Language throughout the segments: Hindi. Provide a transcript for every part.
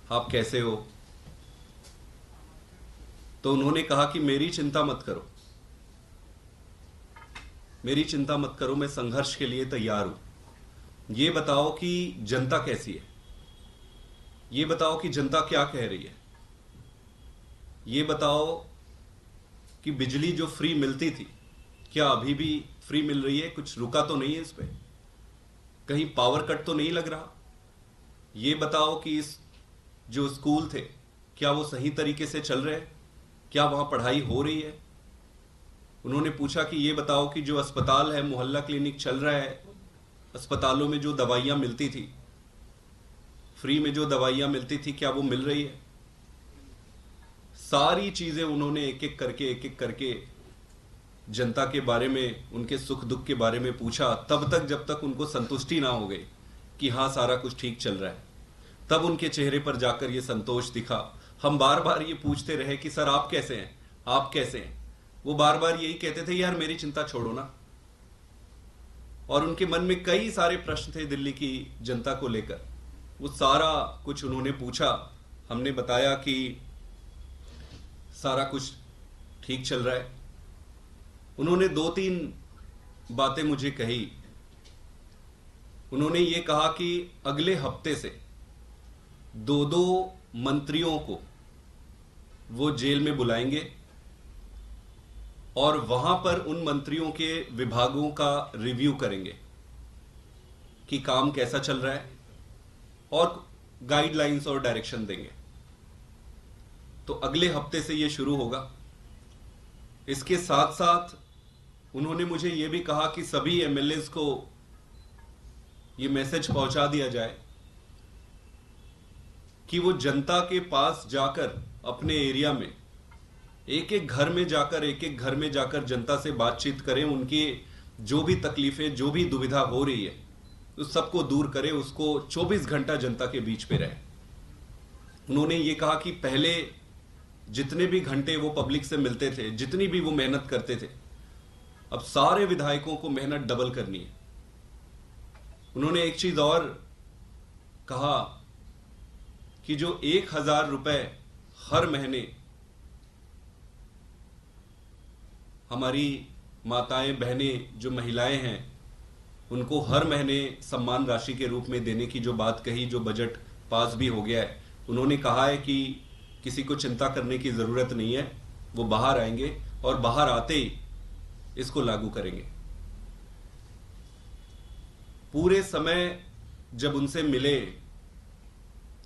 आप कैसे हो? तो उन्होंने कहा कि मेरी चिंता मत करो, मेरी चिंता मत करो, मैं संघर्ष के लिए तैयार हूं। ये बताओ कि जनता कैसी है, ये बताओ कि जनता क्या कह रही है, ये बताओ कि बिजली जो फ्री मिलती थी क्या अभी भी फ्री मिल रही है, कुछ रुका तो नहीं है इस पे, कहीं पावर कट तो नहीं लग रहा। ये बताओ कि इस जो स्कूल थे क्या वो सही तरीके से चल रहे हैं, क्या वहां पढ़ाई हो रही है। उन्होंने पूछा कि ये बताओ कि जो अस्पताल है, मोहल्ला क्लिनिक चल रहा है, अस्पतालों में जो दवाइयां मिलती थी, फ्री में जो दवाइयां मिलती थी, क्या वो मिल रही है। सारी चीजें उन्होंने एक एक करके जनता के बारे में, उनके सुख दुख के बारे में पूछा, तब तक जब तक उनको संतुष्टि ना हो गई कि हाँ सारा कुछ ठीक चल रहा है, तब उनके चेहरे पर जाकर ये संतोष दिखा। हम बार बार ये पूछते रहे कि सर आप कैसे हैं, आप कैसे हैं। वो बार बार यही कहते थे, यार मेरी चिंता छोड़ो ना। और उनके मन में कई सारे प्रश्न थे दिल्ली की जनता को लेकर। वो सारा कुछ उन्होंने पूछा, हमने बताया कि सारा कुछ ठीक चल रहा है। उन्होंने दो तीन बातें मुझे कही। उन्होंने ये कहा कि अगले हफ्ते से दो दो मंत्रियों को वो जेल में बुलाएंगे और वहां पर उन मंत्रियों के विभागों का रिव्यू करेंगे कि काम कैसा चल रहा है और गाइडलाइंस और डायरेक्शन देंगे। तो अगले हफ्ते से ये शुरू होगा। इसके साथ साथ उन्होंने मुझे ये भी कहा कि सभी एमएलएस को ये मैसेज पहुंचा दिया जाए कि वो जनता के पास जाकर, अपने एरिया में एक एक घर में जाकर जनता से बातचीत करें, उनकी जो भी तकलीफें, जो भी दुविधा हो रही है उस सबको दूर करें, उसको 24 घंटा जनता के बीच पे रहे। उन्होंने ये कहा कि पहले जितने भी घंटे वो पब्लिक से मिलते थे, जितनी भी वो मेहनत करते थे, अब सारे विधायकों को मेहनत डबल करनी है। उन्होंने एक चीज और कहा कि जो 1,000 रुपए हर महीने हमारी माताएं, बहनें, जो महिलाएं हैं, उनको हर महीने सम्मान राशि के रूप में देने की जो बात कही, जो बजट पास भी हो गया है, उन्होंने कहा है कि किसी को चिंता करने की जरूरत नहीं है, वो बाहर आएंगे और बाहर आते ही इसको लागू करेंगे। पूरे समय जब उनसे मिले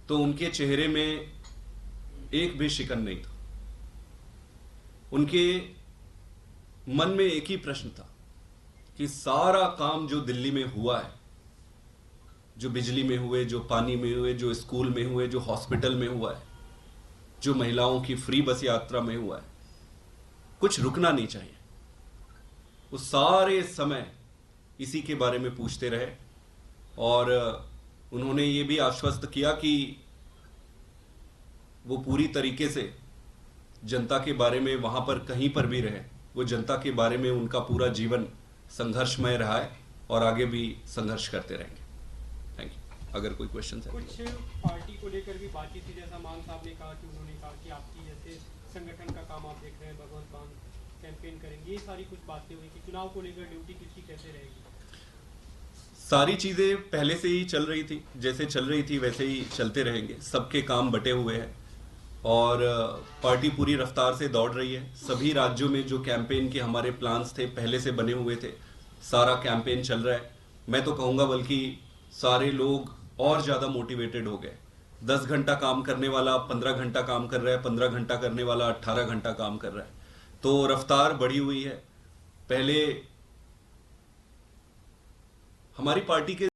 तो उनके चेहरे में एक भी शिकन नहीं था। उनके मन में एक ही प्रश्न था कि सारा काम जो दिल्ली में हुआ है, जो बिजली में हुए, जो पानी में हुए, जो स्कूल में हुए, जो हॉस्पिटल में हुआ है, जो महिलाओं की फ्री बस यात्रा में हुआ है, कुछ रुकना नहीं चाहिए। वो सारे समय इसी के बारे में पूछते रहे और उन्होंने ये भी आश्वस्त किया कि वो पूरी तरीके से जनता के बारे में, वहां पर कहीं पर भी रहे, वो जनता के बारे में, उनका पूरा जीवन संघर्षमय रहा है और आगे भी संघर्ष करते रहेंगे। Thank you. अगर कोई क्वेश्चन है। कुछ पार्टी को लेकर भी बातचीत थी, जैसा मान साहब ने कहा कि उन्होंने कहा कि आपकी जैसे संगठन का काम आप देख रहे हैं, भगवंत मान कैंपेन करेंगे, ये सारी कुछ बातें हुई कि चुनाव को लेकर ड्यूटी किसकी कैसे रहेगी। सारी चीजें पहले से ही चल रही थी, जैसे चल रही थी वैसे ही चलते रहेंगे। सबके काम बटे हुए हैं और पार्टी पूरी रफ्तार से दौड़ रही है। सभी राज्यों में जो कैंपेन के हमारे प्लान्स थे, पहले से बने हुए थे, सारा कैंपेन चल रहा है। मैं तो कहूँगा बल्कि सारे लोग और ज़्यादा मोटिवेटेड हो गए। 10 घंटा काम करने वाला 15 घंटा काम कर रहा है, 15 घंटा करने वाला 18 घंटा काम कर रहा है। तो रफ्तार बढ़ी हुई है। पहले हमारी पार्टी के